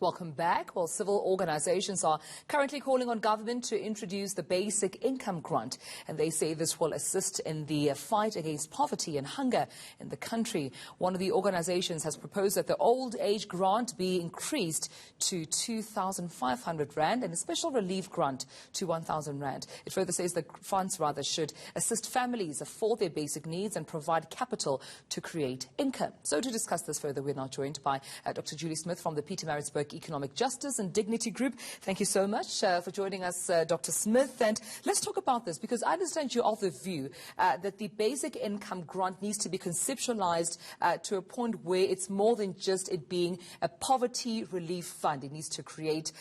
Welcome back. Well, civil organizations are currently calling on government to introduce the basic income grant, and they say this will assist in the fight against poverty and hunger in the country. One of the organizations has proposed that the old age grant be increased to 2,500 rand and a special relief grant to 1,000 rand. It further says the funds should assist families afford their basic needs and provide capital to create income. So to discuss this further, we're now joined by Dr. Julie Smith from the Pietermaritzburg Economic Justice and Dignity Group. Thank you so much for joining us, Dr. Smith. And let's talk about this, because I understand you're of the view that the basic income grant needs to be conceptualized to a point where it's more than just it being a poverty relief fund. It needs to create,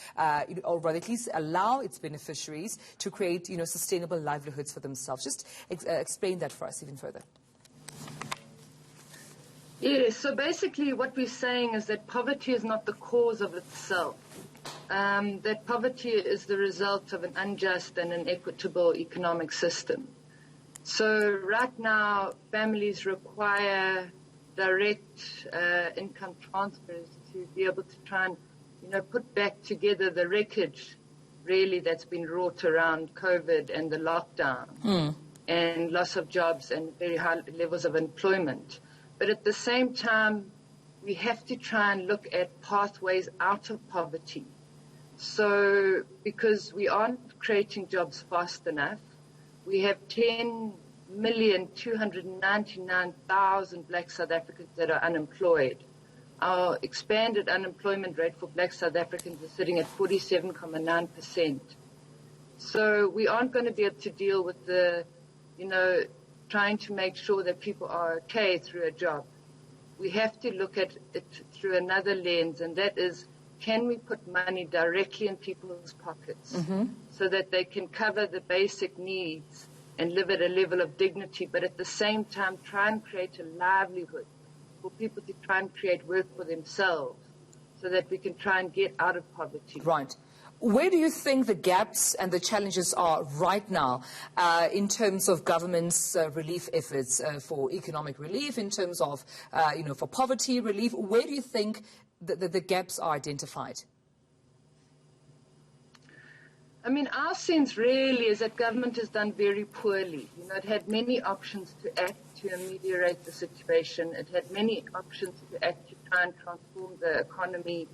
or rather at least allow its beneficiaries to create, sustainable livelihoods for themselves. Just explain that for us even further. Yes, so basically what we're saying is that poverty is not the cause of itself. That poverty is the result of an unjust and inequitable economic system. So right now, families require direct income transfers to be able to try and, put back together the wreckage, really, that's been wrought around COVID and the lockdown and loss of jobs and very high levels of employment. But at the same time, we have to try and look at pathways out of poverty. So, because we aren't creating jobs fast enough, we have 10,299,000 black South Africans that are unemployed. Our expanded unemployment rate for black South Africans is sitting at 47.9%. So we aren't going to be able to deal with the, trying to make sure that people are okay through a job. We have to look at it through another lens, and that is, can we put money directly in people's pockets so that they can cover the basic needs and live at a level of dignity, but at the same time try and create a livelihood for people to try and create work for themselves so that we can try and get out of poverty. Right. Where do you think the gaps and the challenges are right now in terms of government's relief efforts for economic relief, in terms of, for poverty relief? Where do you think the gaps are identified? I mean, our sense really is that government has done very poorly. It had many options to act to ameliorate the situation. It had many options to act to try and transform the economy,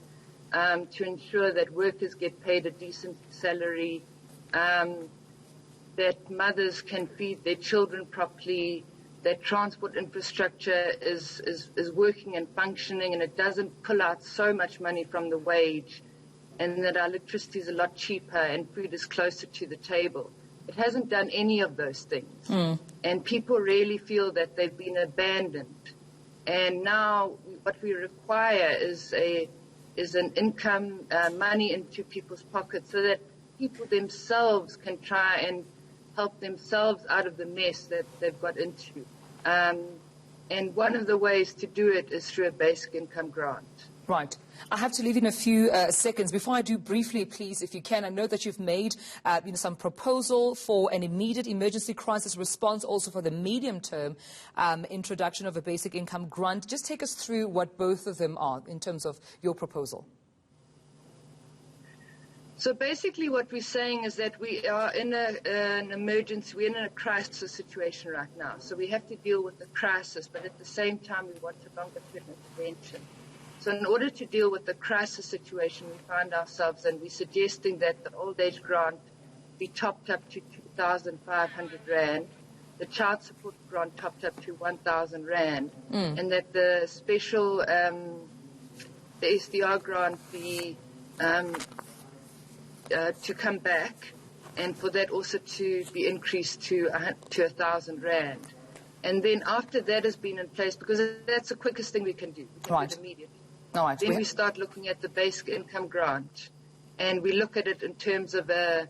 to ensure that workers get paid a decent salary, that mothers can feed their children properly, that transport infrastructure is working and functioning and it doesn't pull out so much money from the wage, and that our electricity is a lot cheaper and food is closer to the table. It hasn't done any of those things. And people really feel that they've been abandoned. And now what we require is an income, money into people's pockets so that people themselves can try and help themselves out of the mess that they've got into. And one of the ways to do it is through a basic income grant. Right. I have to leave in a few seconds. Before I do, briefly, please, if you can, I know that you've made some proposal for an immediate emergency crisis response, also for the medium-term introduction of a basic income grant. Just take us through what both of them are in terms of your proposal. So basically what we're saying is that we are in an emergency, we're in a crisis situation right now. So we have to deal with the crisis, but at the same time we want a longer-term intervention. So in order to deal with the crisis situation we find ourselves in, we're suggesting that the old age grant be topped up to 2,500 rand, the child support grant topped up to 1,000 rand, and that the special, the SDR grant be to come back, and for that also to be increased to 1,000 rand. And then after that has been in place, because that's the quickest thing we can do. We can do it immediately. Right. Then we start looking at the basic income grant, and we look at it in terms of an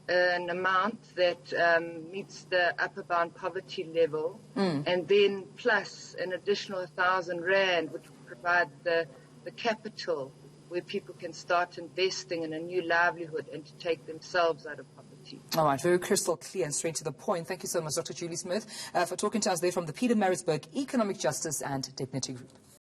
amount that meets the upper bound poverty level, and then plus an additional 1,000 rand, which will provide the capital where people can start investing in a new livelihood and to take themselves out of poverty. All right, very crystal clear and straight to the point. Thank you so much, Dr. Julie Smith, for talking to us there from the Pietermaritzburg Economic Justice and Dignity Group.